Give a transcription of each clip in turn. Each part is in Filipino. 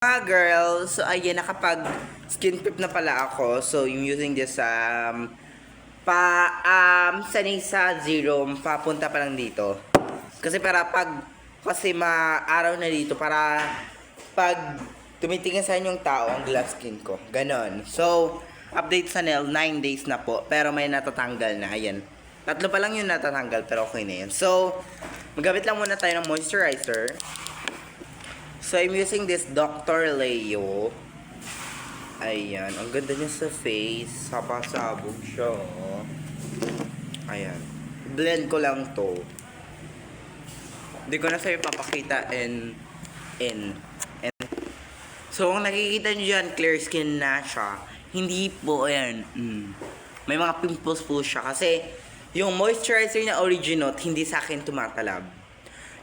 Mga girls, so ayan, nakapag skin prep na pala ako. So, I'm using this sanay sa zero, papunta pa lang dito. Kasi kasi maaraw na dito para pag tumitingin sa inyong tao ang glass skin ko. Ganon. So, update sa nail, 9 days na po. Pero may natatanggal na. Ayan. 3 pa lang yung natatanggal pero okay na yan. So, magamit lang muna tayo ng moisturizer. So, I'm using this Dr. Leo. Ayan. Ang ganda niya sa face. Sabog siya. Oh. Ayan. Blend ko lang to. Hindi ko na sa'yo papakita and so, kung nakikita nyo dyan, clear skin na siya. Hindi po, ayan. May mga pimples po siya. Kasi, yung moisturizer na Original, hindi sa akin tumatalab.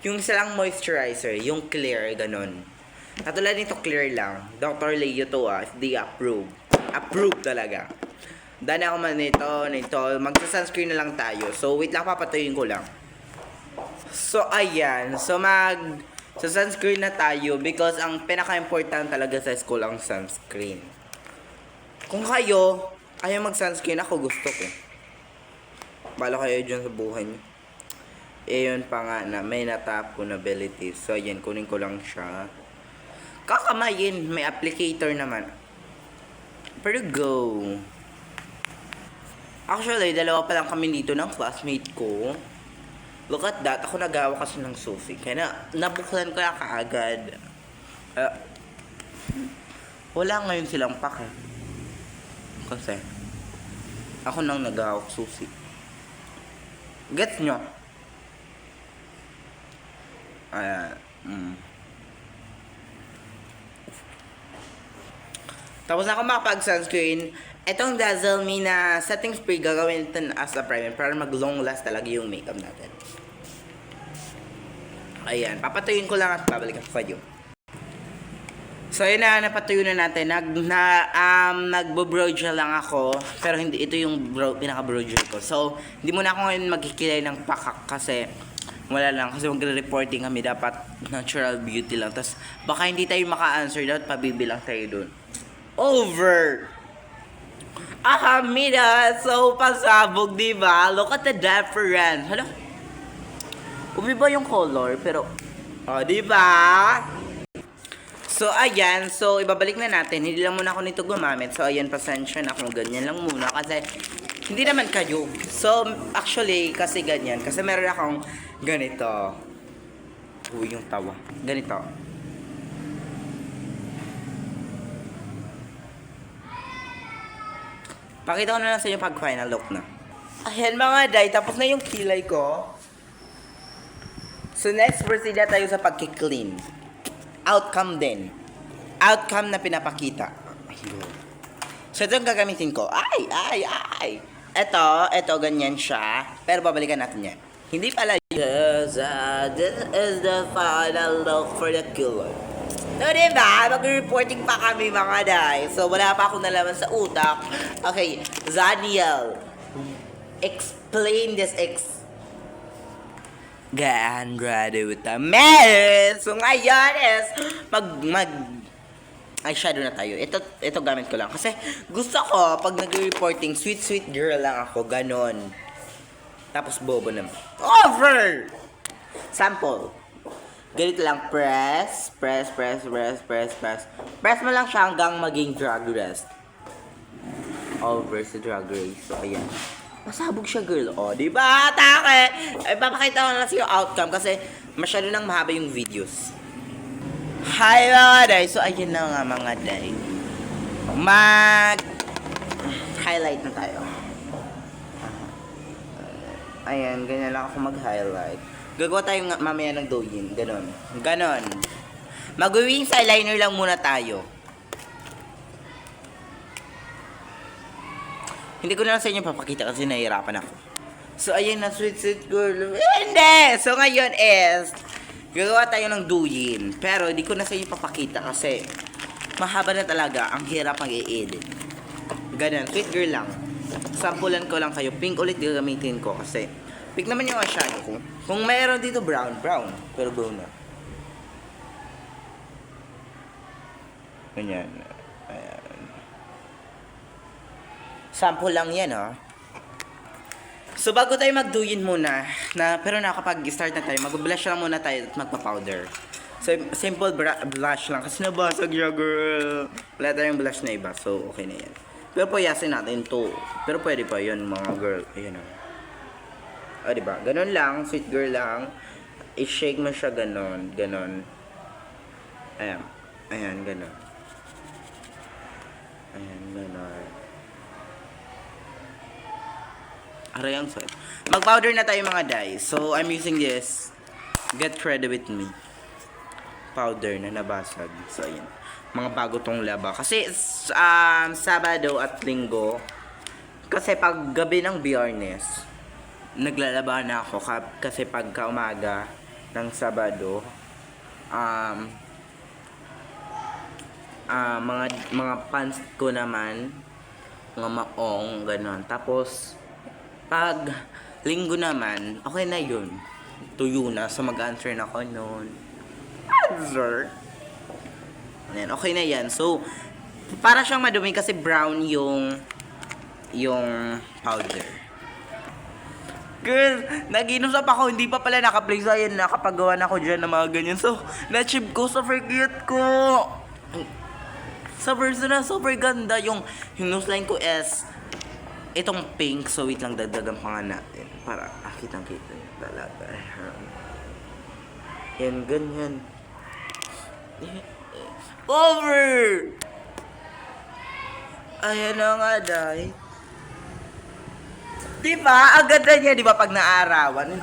Yung isa lang moisturizer, yung clear, ganon. Katulad nito, clear lang. Dr. Leo to FDA approved. Approved talaga. Dahil ako man nito. Magsa-sunscreen na lang tayo. So, wait lang, papatuyin ko lang. So, ayan. So, sa sunscreen na tayo because ang pinaka-important talaga sa school ang sunscreen. Kung kayo, ayaw mag-sunscreen, ako gusto ko. Bala kayo dyan sa buhay niyo. Yun pa nga na may natap ko na ability. So, ayan, kunin ko lang siya. Kakamayin, may applicator naman. Pero go. Actually, dalawa pa lang kami dito ng classmate ko. Look at that, ako nagawa kasi ng susi. Kaya nabuklan ko na kaagad. Wala ngayon silang pake. Kasi, ako nang nagawa susi. Gets nyo? Ayan. Tapos na ako makapag-sunscreen. Itong Dazzle Me na setting spray gagawin ito as a primer para mag-long last talaga yung makeup natin. Ayan. Papatuyin ko lang at babalik ako kayo. So, yun na. Napatuyo na natin. Nagbo-brow gel lang ako. Pero hindi ito yung pinaka-brow gel ko. So, hindi muna ako ngayon magkikilay ng pakak kasi wala lang, kasi magre-reporting kami, dapat natural beauty lang. Tapos, baka hindi tayo maka-answer, dapat pabibilang tayo dun. Over! Mida! So, pasabog, diba? Look at the difference. Hala? Umiba yung color, pero, diba? So, ayan. So, ibabalik na natin. Hindi lang muna ako nito gumamit. So, ayan, pasensya na kung ganyan lang muna. Kasi, hindi naman kayo. So, actually, kasi ganyan. Kasi meron akong ganito. Yung tawa. Ganito. Pakita ko na lang sa inyo pag final look na. Ayan mga day, tapos na yung kilay ko. So next, proceed na tayo sa pagki-clean. Outcome din. Outcome na pinapakita. So ito yung gagamitin ko. Ay! Ito, ganyan siya. Pero babalikan natin yan. Hindi pala. This is the final look for the killer. So, diba? Mag-reporting pa kami mga day. So, wala pa akong nalaman sa utak. Okay, Zaniel. Explain this graduate merit. So, ngayon is eyeshadow na tayo. Ito gamit ko lang. Kasi, gusto ko, pag nag-reporting, sweet girl lang ako. Ganon. Tapos, bobo naman. Over! Sample. Ganito lang, press mo lang siya hanggang maging drag race. Over sa drag race. So, ayan. Masabog siya, girl. Diba? Take! Ay, papakita ko na lang yung outcome kasi masyado nang mahaba yung videos. Hi, mga day. So, ayan na nga, mga day. Mag-highlight na tayo. Ayan, ganyan lang ako mag-highlight. Gagawa tayo mamaya ng douyin. Ganon. Mag-wings eyeliner lang muna tayo. Hindi ko na lang sa inyo papakita kasi nahihirapan ako. So, ayan na, sweet girl. Hindi! So, ngayon is, gagawa tayo ng douyin. Pero, hindi ko na sa inyo papakita kasi mahaba na talaga. Ang hirap mag-i-edit. Ganon, sweet girl lang. Sampulan ko lang kayo. Pink ulit gagamitin ko kasi pink naman yung eyeshadow ko. Kung mayroon dito brown. Pero go na. Ganyan. Ayan. Sample lang yan, oh. So, bago tayo magduyin muna, pero nakapag-start na tayo, mag-blush lang muna tayo at magpa-powder. So, simple blush lang kasi nabasag siya, girl. Wala tayong blush na iba, so okay na yan. Pero puyasin natin to. Pero pwede pa yun, mga girl. Ayan, oh. O, diba? Ganon lang, sweet girl lang. I-shake mo siya ganon, ganon. Ayan. Ayan, ganon. Ayan, ganon. Aray, ang sweat. Mag-powder na tayo mga guys. So, I'm using this. Get ready with me. Powder na nabasag. So, ayan. Mga bago tong laba. Kasi, Sabado at Linggo, kasi pag gabi ng Biyernes, naglalaba na ako kasi pagka umaga ng Sabado, mga pants ko naman, mga maong, ganon. Tapos, pag Linggo naman, okay na yun. Tuyo na, so mag-answer na ako noon. Answer. Ayan, okay na yan. So, para siyang madumi kasi brown yung powder. Girl, nag-inusap ako, hindi pa pala naka-play. So, ayan, nakapagawa na ako dyan ng mga ganyan. So, na-chip ko, super cute ko. Sa version na, super ganda. Yung nose line ko is itong pink. So, wait lang, dagdagan pa nga natin. Para kitang-kita nyo talaga. Yan, ganyan. Over! Ayan na nga, day. Diba? Ang ganda niya, diba, pag naarawan?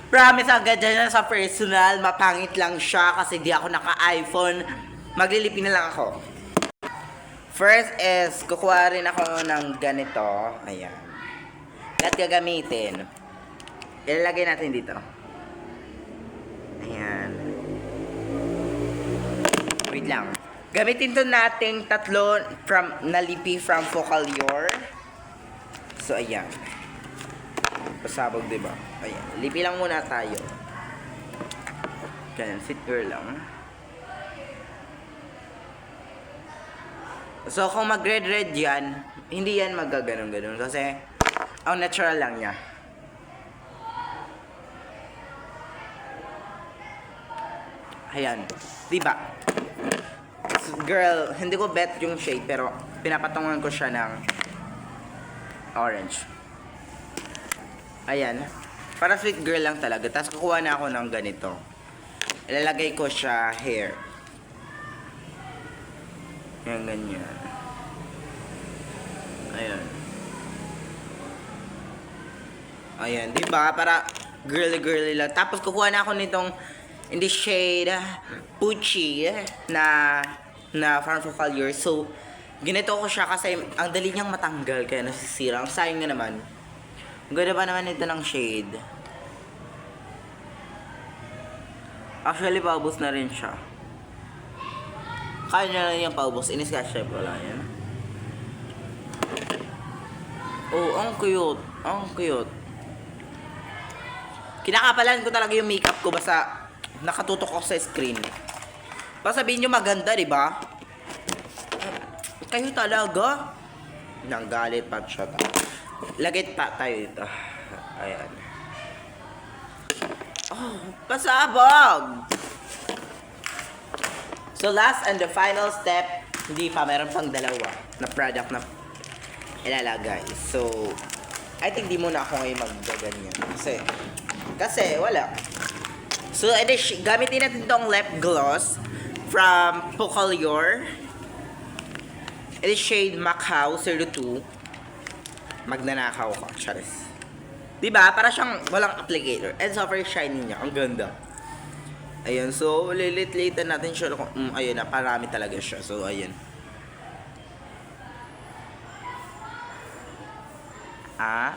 Promise, ang ganda niya sa personal. Mapangit lang siya kasi di ako naka-iPhone. Maglilipin na lang ako. First is, kukuha rin ako ng ganito. Ayan. At gagamitin. Ilalagay natin dito. Ayan. Wait lang. Gamitin to nating tatlo nalipi from Focalure. So, ayan. Pasabog, diba? Ayan. Lipi lang muna tayo. Ganyan. Sit girl lang. So, kung mag-red-red yan, hindi yan magaganon-ganon. Kasi, ang natural lang niya. Ayan. Diba? Girl, hindi ko bet yung shade, pero pinapatungan ko siya ng orange. Ayan. Para sweet girl lang talaga. Tapos kukuha na ako ng ganito. Ilalagay ko siya hair. Yan, ganyan. Ayan. Ayan, diba? Para girly-girly lang. Tapos kukuha na ako nitong in the shade Pucci na Farm Focalure. So, ginito ko siya kasi ang dali niyang matanggal kaya nasisira. Ang sayang nga naman. Ang ganda pa naman ito ng shade. Actually, paubos na rin siya. Kaya niya lang yung paubos. Ini-scratch tape wala yan. Oh, ang cute. Ang cute. Kinakapalan ko talaga yung makeup ko basta nakatutok ako sa screen. Basta sabihin nyo maganda, diba? Kayo talaga. Nanggalit pa siya. Lagit pa tayo dito. Ayan. Oh, pasabog! So, last and the final step, hindi pa, meron pang dalawa na product na ilalagay. So, I think di muna ako ngayon maggaganyan. Kasi, wala. So, gamitin natin itong lip gloss from Focalure. It is shade Macau 02. Magnanakaw ko, charis. Diba? Para siyang walang applicator. And super shiny niya. Ang ganda. Ayun. So, lilit-litan natin siya. Ayun na. Parami talaga siya. So, ayun. Ah.